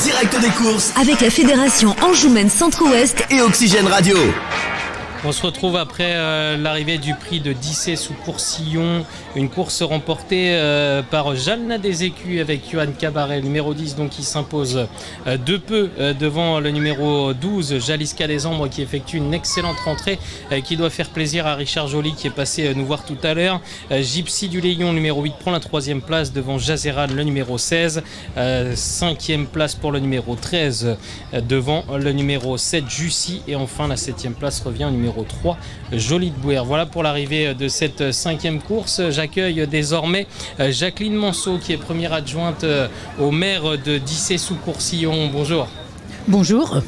direct des courses avec la Fédération Anjoumaine Centre-Ouest et Oxygène Radio. On se retrouve après l'arrivée du prix de Dissé sous Courcillon, une course remportée par Jalna des Écus avec Johan Cabaret, numéro 10, donc qui s'impose de peu devant le numéro 12, Jaliska des Ambres, qui effectue une excellente rentrée qui doit faire plaisir à Richard Joly qui est passé nous voir tout à l'heure. Gypsy du Léon, numéro 8, prend la 3e place devant Jazeran, le numéro 16. 5e place pour le numéro 13 devant le numéro 7, Jussy. Et enfin la 7e place revient au numéro 3, Jolie de Bouer. Voilà pour l'arrivée de cette 5e course. J'accueille désormais Jacqueline Manceau qui est première adjointe au maire de Dissé sous Courcillon. Bonjour. Bonjour.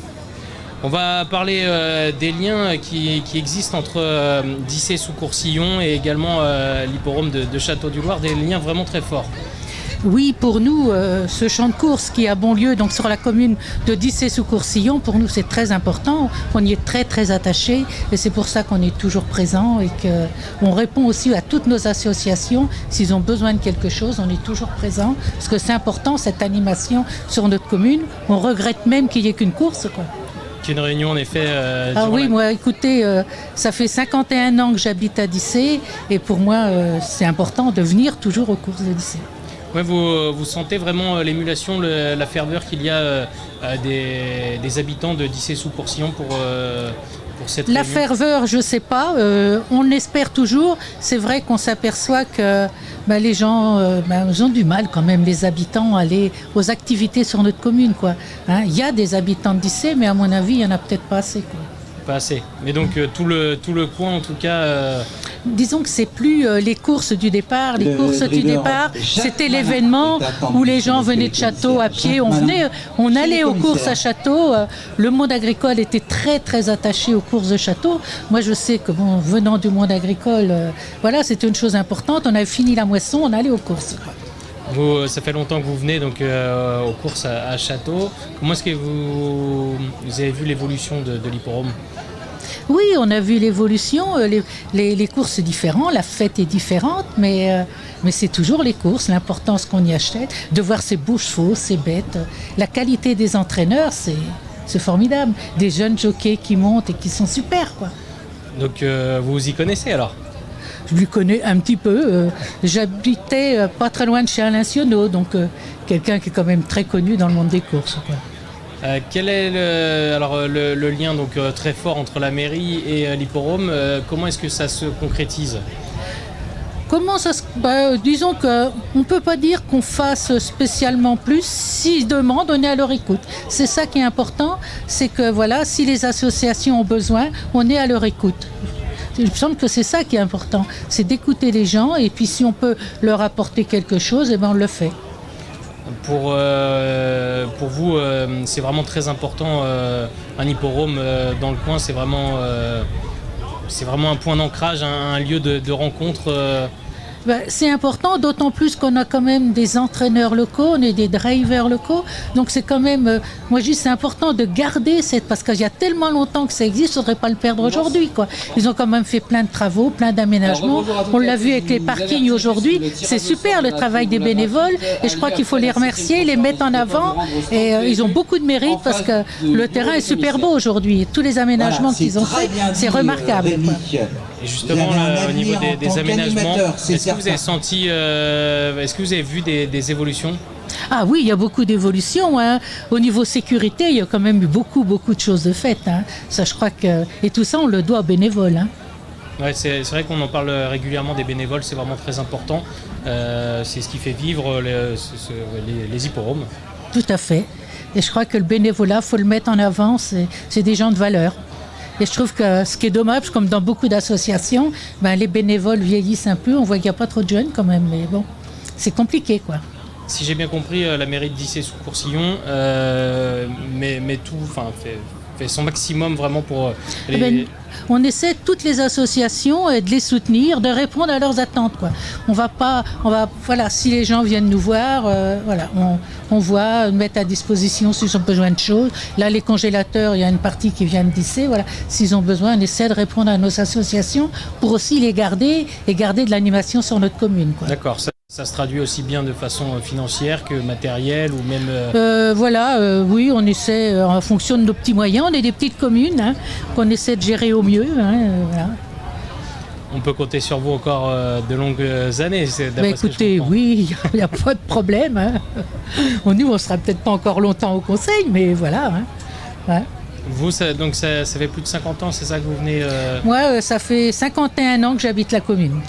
On va parler des liens qui existent entre Dissé sous Courcillon et également l'hipporome de Château du Loir, des liens vraiment très forts. Oui, pour nous, ce champ de course qui a bon lieu donc sur la commune de Dissé sous Courcillon, pour nous c'est très important. On y est très très attaché et c'est pour ça qu'on est toujours présent et qu'on répond aussi à toutes nos associations. S'ils ont besoin de quelque chose, on est toujours présent parce que c'est important cette animation sur notre commune. On regrette même qu'il n'y ait qu'une course, quoi. Une réunion en effet. Oui, moi écoutez, ça fait 51 ans que j'habite à Dissé et pour moi c'est important de venir toujours aux courses de Dissé. Ouais, vous sentez vraiment l'émulation, la ferveur qu'il y a des habitants de Dissé sous Courcillon pour cette réunion. La ferveur, je ne sais pas. On espère toujours. C'est vrai qu'on s'aperçoit que les gens ont du mal quand même, les habitants, à aller aux activités sur notre commune, quoi. Hein, y a des habitants de Dissé, mais à mon avis, il n'y en a peut-être pas assez, quoi. Pas assez. Mais donc tout le coin en tout cas... Disons que c'est plus les courses du départ. Les courses du départ, c'était l'événement où les gens venaient de Château à pied. On allait aux courses à Château. Le monde agricole était très très attaché aux courses de Château. Moi je sais que venant du monde agricole, c'était une chose importante. On avait fini la moisson, on allait aux courses. Vous, ça fait longtemps que vous venez donc aux courses à Château. Comment est-ce que vous avez vu l'évolution de l'hipporome ? Oui, on a vu l'évolution, les courses différentes, la fête est différente, mais c'est toujours les courses, l'importance qu'on y achète, de voir ces beaux chevaux, ces bêtes, la qualité des entraîneurs, c'est formidable. Des jeunes jockeys qui montent et qui sont super, quoi. Donc vous y connaissez alors ? Je lui connais un petit peu. J'habitais pas très loin de chez Alain Sionneau, donc quelqu'un qui est quand même très connu dans le monde des courses, quoi. Quel est le lien donc, très fort entre la mairie et l'hipporome ? Comment est-ce que ça se concrétise ? Disons qu'on ne peut pas dire qu'on fasse spécialement plus. S'ils demandent, on est à leur écoute. C'est ça qui est important, c'est que si les associations ont besoin, on est à leur écoute. Il me semble que c'est ça qui est important, c'est d'écouter les gens et puis si on peut leur apporter quelque chose, on le fait. Pour vous, c'est vraiment très important, un hipporome dans le coin, c'est vraiment un point d'ancrage, un lieu de rencontre. C'est important, d'autant plus qu'on a quand même des entraîneurs locaux, on est des drivers locaux, donc c'est quand même, moi je dis c'est important de garder parce qu'il y a tellement longtemps que ça existe, il ne faudrait pas le perdre aujourd'hui, quoi. Ils ont quand même fait plein de travaux, plein d'aménagements, on l'a vu avec les parkings aujourd'hui, c'est super le travail des bénévoles et je crois qu'il faut les remercier, les mettre en avant et ils ont beaucoup de mérite parce que le terrain est super beau aujourd'hui, tous les aménagements qu'ils ont fait, c'est remarquable, quoi. Et justement, au niveau des aménagements, est-ce que vous avez senti, est-ce que vous avez vu des évolutions ? Ah oui, il y a beaucoup d'évolutions, hein. Au niveau sécurité, il y a quand même eu beaucoup de choses de faites, hein. Ça, je crois et tout ça, on le doit aux bénévoles, hein. Ouais, c'est vrai qu'on en parle régulièrement des bénévoles, c'est vraiment très important. C'est ce qui fait vivre les hipporomes. Tout à fait. Et je crois que le bénévolat, il faut le mettre en avant, c'est des gens de valeur. Et je trouve que ce qui est dommage, comme dans beaucoup d'associations, les bénévoles vieillissent un peu, on voit qu'il n'y a pas trop de jeunes quand même, mais bon, c'est compliqué, quoi. Si j'ai bien compris, la mairie de Dissé sous Courcillon fait son maximum vraiment pour on essaie toutes les associations de les soutenir, de répondre à leurs attentes, quoi. Si les gens viennent nous voir, on voit, mettre à disposition s'ils ont besoin de choses. Là, les congélateurs, il y a une partie qui vient de Dissé, S'ils ont besoin, on essaie de répondre à nos associations pour aussi les garder et garder de l'animation sur notre commune, quoi. D'accord. Ça se traduit aussi bien de façon financière que matérielle ou même... Oui, on essaie, en fonction de nos petits moyens, on est des petites communes, hein, qu'on essaie de gérer au mieux. Voilà. On peut compter sur vous encore de longues années. Écoutez, oui, il n'y a pas de problème. Hein. Nous, on ne sera peut-être pas encore longtemps au conseil, mais voilà. Hein. Ouais. Vous, ça fait plus de 50 ans, c'est ça que vous venez... Moi, ça fait 51 ans que j'habite la commune.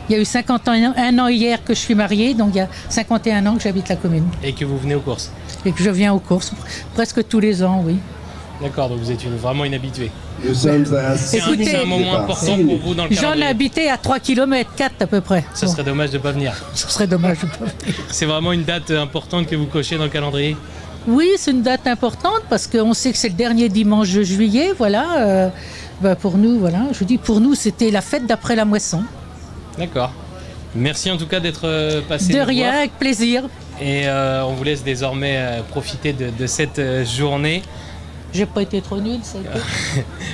Il y a eu 51 ans hier que je suis mariée, donc il y a 51 ans que j'habite la commune. Et que vous venez aux courses? Et que je viens aux courses, presque tous les ans, oui. D'accord, donc vous êtes vraiment une habituée. C'est un moment important pour vous dans le calendrier. J'en habitais à 3 km, 4 à peu près. Ça serait dommage de ne pas venir. Ce serait dommage de ne pas venir. C'est vraiment une date importante que vous cochez dans le calendrier? Oui, c'est une date importante parce qu'on sait que c'est le dernier dimanche de juillet, voilà. Pour nous, voilà, je dis pour nous, c'était la fête d'après la moisson. D'accord. Merci en tout cas d'être passé. De rien, voir. Avec plaisir. Et on vous laisse désormais profiter de cette journée. J'ai pas été trop nul, ça.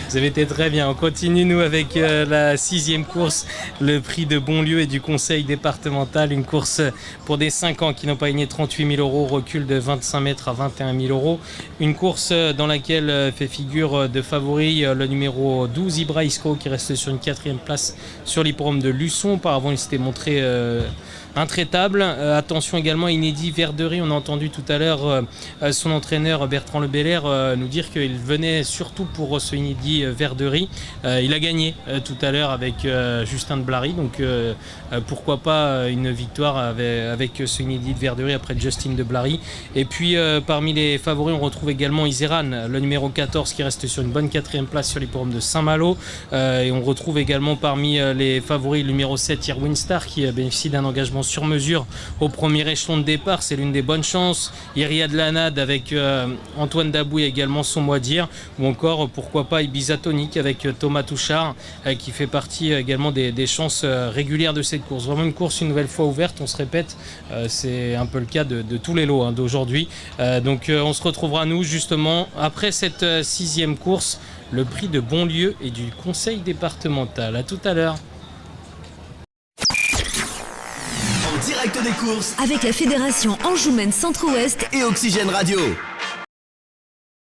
Vous avez été très bien. On continue, nous, avec la 6e course, le prix de Bonlieu et du conseil départemental. Une course pour des 5 ans qui n'ont pas gagné 38 000 €, recul de 25 mètres à 21 000 €. Une course dans laquelle fait figure de favori le numéro 12, Ibra Isco, qui reste sur une 4e place sur l'hippodrome de Luçon. Auparavant, il s'était montré... intraitable. Attention également, Inédit Verderie. On a entendu tout à l'heure son entraîneur Bertrand Lebelair nous dire qu'il venait surtout pour ce Inédit Verderie. Il a gagné tout à l'heure avec Justin de Blary, donc pourquoi pas une victoire avec ce Inédit Verderie après Justin de Blary. Et puis parmi les favoris, on retrouve également Iseran, le numéro 14, qui reste sur une bonne 4e place sur l'hippodrome de Saint-Malo. Et on retrouve également parmi les favoris le numéro 7, Irwin Star, qui bénéficie d'un engagement sur mesure au premier échelon de départ. C'est l'une des bonnes chances. Iriad Lanade avec Antoine Dabouy également son mot à dire, ou encore pourquoi pas Ibiza Tonic avec Thomas Touchard qui fait partie également des chances régulières de cette course. Vraiment une course une nouvelle fois ouverte, on se répète, c'est un peu le cas de tous les lots d'aujourd'hui. Donc on se retrouvera nous justement après cette 6e course, le prix de Bonlieu et du conseil départemental. À tout à l'heure. Direct des courses avec la Fédération Anjoumen Centre-Ouest et Oxygène Radio.